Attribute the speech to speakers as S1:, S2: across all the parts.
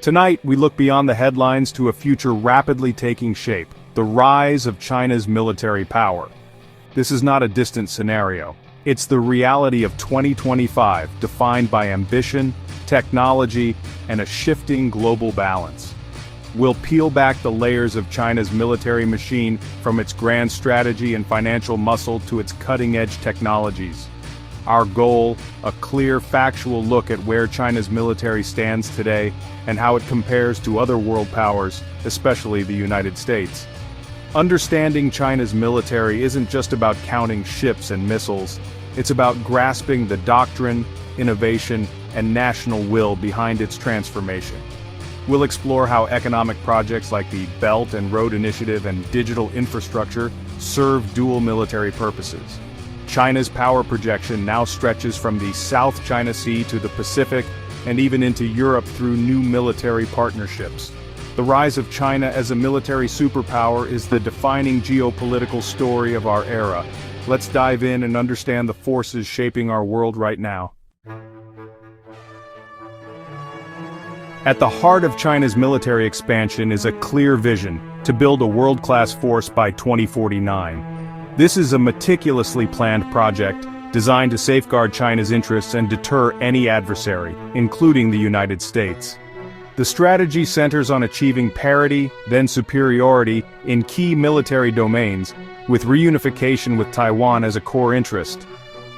S1: Tonight, we look beyond the headlines to a future rapidly taking shape, the rise of China's military power. This is not a distant scenario. It's the reality of 2025, defined by ambition, technology, and a shifting global balance. We'll peel back the layers of China's military machine, from its grand strategy and financial muscle to its cutting-edge technologies. Our goal, a clear, factual look at where China's military stands today and how it compares to other world powers, especially the United States. Understanding China's military isn't just about counting ships and missiles, it's about grasping the doctrine, innovation, and national will behind its transformation. We'll explore how economic projects like the Belt and Road Initiative and digital infrastructure serve dual military purposes. China's power projection now stretches from the South China Sea to the Pacific and even into Europe through new military partnerships. The rise of China as a military superpower is the defining geopolitical story of our era. Let's dive in and understand the forces shaping our world right now. At the heart of China's military expansion is a clear vision to build a world-class force by 2049. This is a meticulously planned project designed to safeguard China's interests and deter any adversary, including the United States. The strategy centers on achieving parity, then superiority, in key military domains, with reunification with Taiwan as a core interest.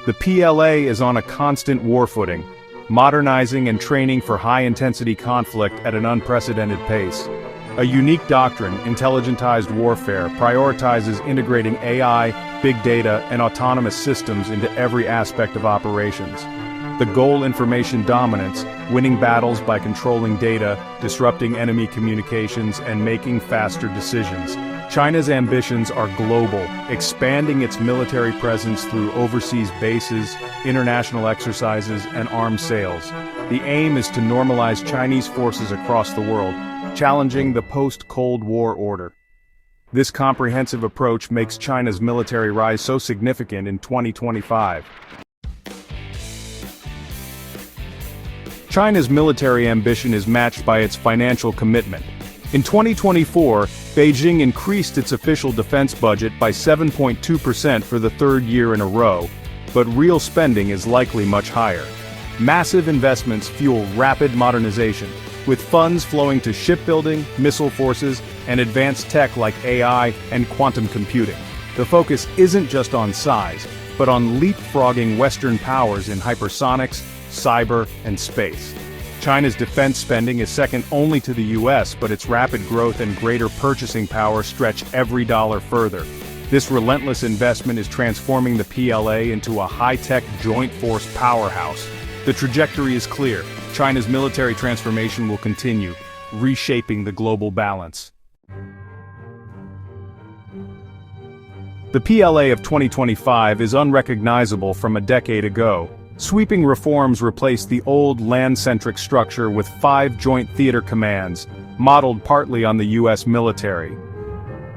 S1: The PLA is on a constant war footing, modernizing and training for high-intensity conflict at an unprecedented pace. A unique doctrine, intelligentized warfare, prioritizes integrating AI, big data, and autonomous systems into every aspect of operations. The goal: information dominance, winning battles by controlling data, disrupting enemy communications, and making faster decisions. China's ambitions are global, expanding its military presence through overseas bases, international exercises, and arms sales. The aim is to normalize Chinese forces across the world, challenging the post-Cold War order. This comprehensive approach makes China's military rise so significant in 2025. China's military ambition is matched by its financial commitment. In 2024, Beijing increased its official defense budget by 7.2% for the third year in a row, but real spending is likely much higher. Massive investments fuel rapid modernization, with funds flowing to shipbuilding, missile forces, and advanced tech like AI and quantum computing. The focus isn't just on size, but on leapfrogging Western powers in hypersonics, cyber, and space. China's defense spending is second only to the US, but its rapid growth and greater purchasing power stretch every dollar further. This relentless investment is transforming the PLA into a high-tech joint force powerhouse. The trajectory is clear. China's military transformation will continue, reshaping the global balance. The PLA of 2025 is unrecognizable from a decade ago. Sweeping reforms replaced the old land-centric structure with 5 joint theater commands, modeled partly on the US military.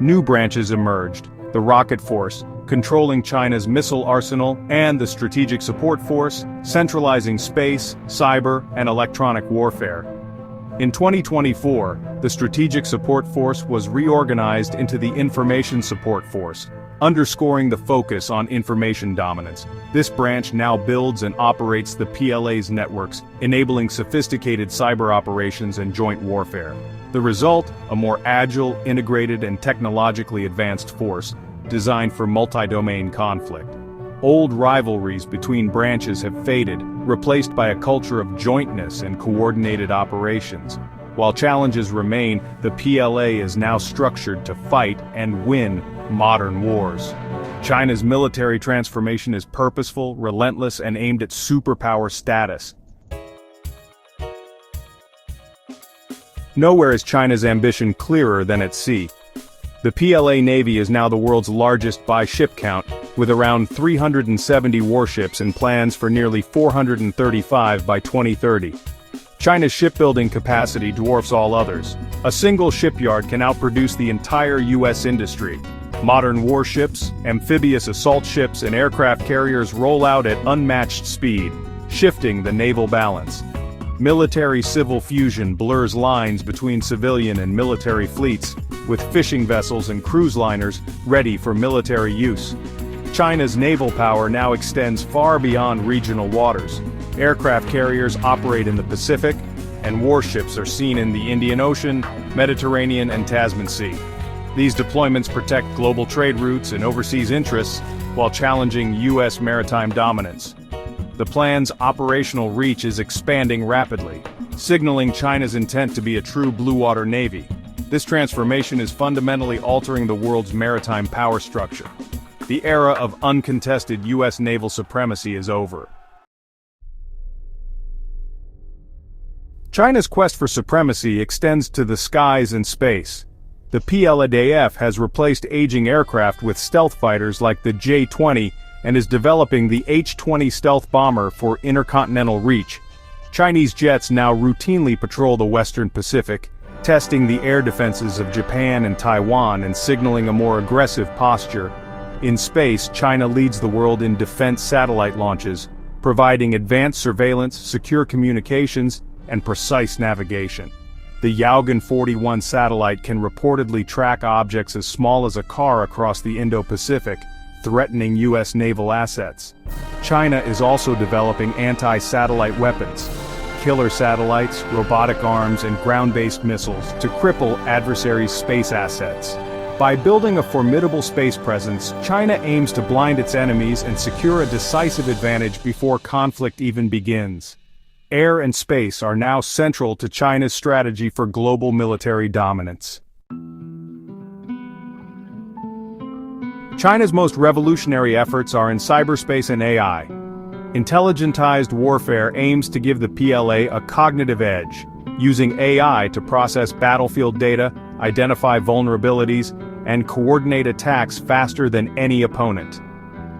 S1: New branches emerged: the Rocket Force, controlling China's missile arsenal, and the Strategic Support Force, centralizing space, cyber, and electronic warfare. In 2024, the Strategic Support Force was reorganized into the Information Support Force, underscoring the focus on information dominance. This branch now builds and operates the PLA's networks, enabling sophisticated cyber operations and joint warfare. The result: a more agile, integrated, and technologically advanced force, designed for multi-domain conflict. Old rivalries between branches have faded, replaced by a culture of jointness and coordinated operations. While challenges remain, the PLA is now structured to fight and win modern wars. China's military transformation is purposeful, relentless, and aimed at superpower status. Nowhere is China's ambition clearer than at sea. The PLA Navy is now the world's largest by ship count, with around 370 warships and plans for nearly 435 by 2030. China's shipbuilding capacity dwarfs all others. A single shipyard can outproduce the entire US industry. Modern warships, amphibious assault ships, and aircraft carriers roll out at unmatched speed, shifting the naval balance. Military-civil fusion blurs lines between civilian and military fleets, with fishing vessels and cruise liners ready for military use. China's naval power now extends far beyond regional waters. Aircraft carriers operate in the Pacific, and warships are seen in the Indian Ocean, Mediterranean, and Tasman Sea. These deployments protect global trade routes and overseas interests while challenging U.S. maritime dominance. The plan's operational reach is expanding rapidly, signaling China's intent to be a true blue-water navy. This transformation is fundamentally altering the world's maritime power structure. The era of uncontested U.S. naval supremacy is over. China's quest for supremacy extends to the skies and space. The PLADF has replaced aging aircraft with stealth fighters like the J-20 and is developing the H-20 stealth bomber for intercontinental reach. Chinese jets now routinely patrol the Western Pacific, testing the air defenses of Japan and Taiwan and signaling a more aggressive posture. In space, China leads the world in defense satellite launches, providing advanced surveillance, secure communications, and precise navigation. The Yaogan 41 satellite can reportedly track objects as small as a car across the Indo-Pacific, threatening U.S. naval assets. China is also developing anti-satellite weapons, killer satellites, robotic arms, and ground-based missiles to cripple adversaries' space assets. By building a formidable space presence, China aims to blind its enemies and secure a decisive advantage before conflict even begins. Air and space are now central to China's strategy for global military dominance. China's most revolutionary efforts are in cyberspace and AI. Intelligentized warfare aims to give the PLA a cognitive edge, using AI to process battlefield data, identify vulnerabilities, and coordinate attacks faster than any opponent.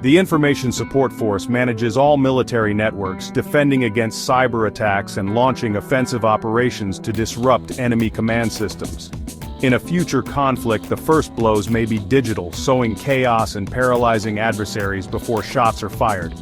S1: The Information Support Force manages all military networks, defending against cyber attacks and launching offensive operations to disrupt enemy command systems. In a future conflict, the first blows may be digital, sowing chaos and paralyzing adversaries before shots are fired.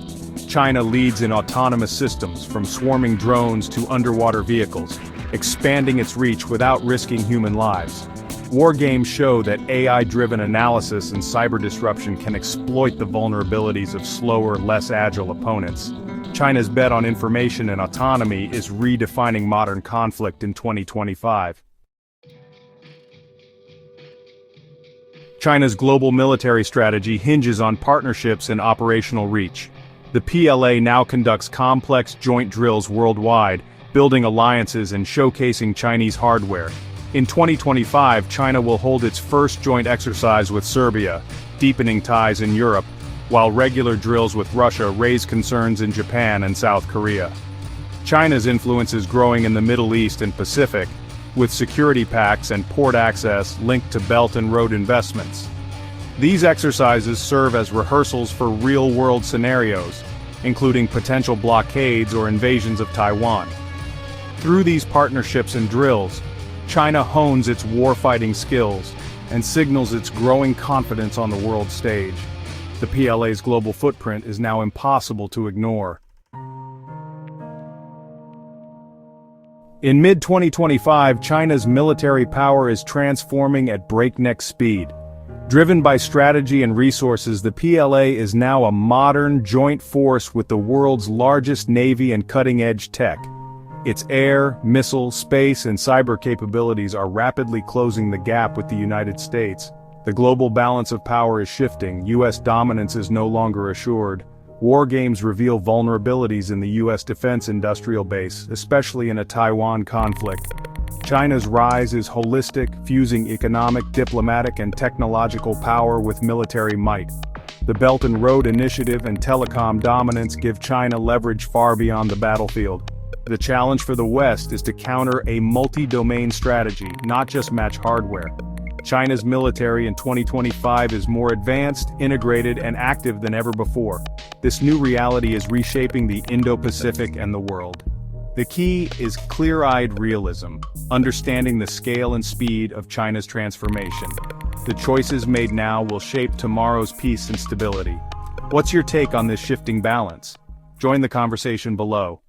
S1: China leads in autonomous systems, from swarming drones to underwater vehicles, expanding its reach without risking human lives. War games show that AI-driven analysis and cyber disruption can exploit the vulnerabilities of slower, less agile opponents. China's bet on information and autonomy is redefining modern conflict in 2025. China's global military strategy hinges on partnerships and operational reach. The PLA now conducts complex joint drills worldwide, building alliances and showcasing Chinese hardware. In 2025, China will hold its first joint exercise with Serbia, deepening ties in Europe, while regular drills with Russia raise concerns in Japan and South Korea. China's influence is growing in the Middle East and Pacific, with security pacts and port access linked to Belt and Road investments. These exercises serve as rehearsals for real-world scenarios, including potential blockades or invasions of Taiwan. Through these partnerships and drills, China hones its warfighting skills and signals its growing confidence on the world stage. The PLA's global footprint is now impossible to ignore. In mid-2025, China's military power is transforming at breakneck speed. Driven by strategy and resources, the PLA is now a modern, joint force with the world's largest navy and cutting-edge tech. Its air, missile, space, and cyber capabilities are rapidly closing the gap with the United States. The global balance of power is shifting, U.S. dominance is no longer assured. War games reveal vulnerabilities in the U.S. defense industrial base, especially in a Taiwan conflict. China's rise is holistic, fusing economic, diplomatic, and technological power with military might. The Belt and Road Initiative and telecom dominance give China leverage far beyond the battlefield. The challenge for the West is to counter a multi-domain strategy, not just match hardware. China's military in 2025 is more advanced, integrated, and active than ever before. This new reality is reshaping the Indo-Pacific and the world. The key is clear-eyed realism, understanding the scale and speed of China's transformation. The choices made now will shape tomorrow's peace and stability. What's your take on this shifting balance? Join the conversation below.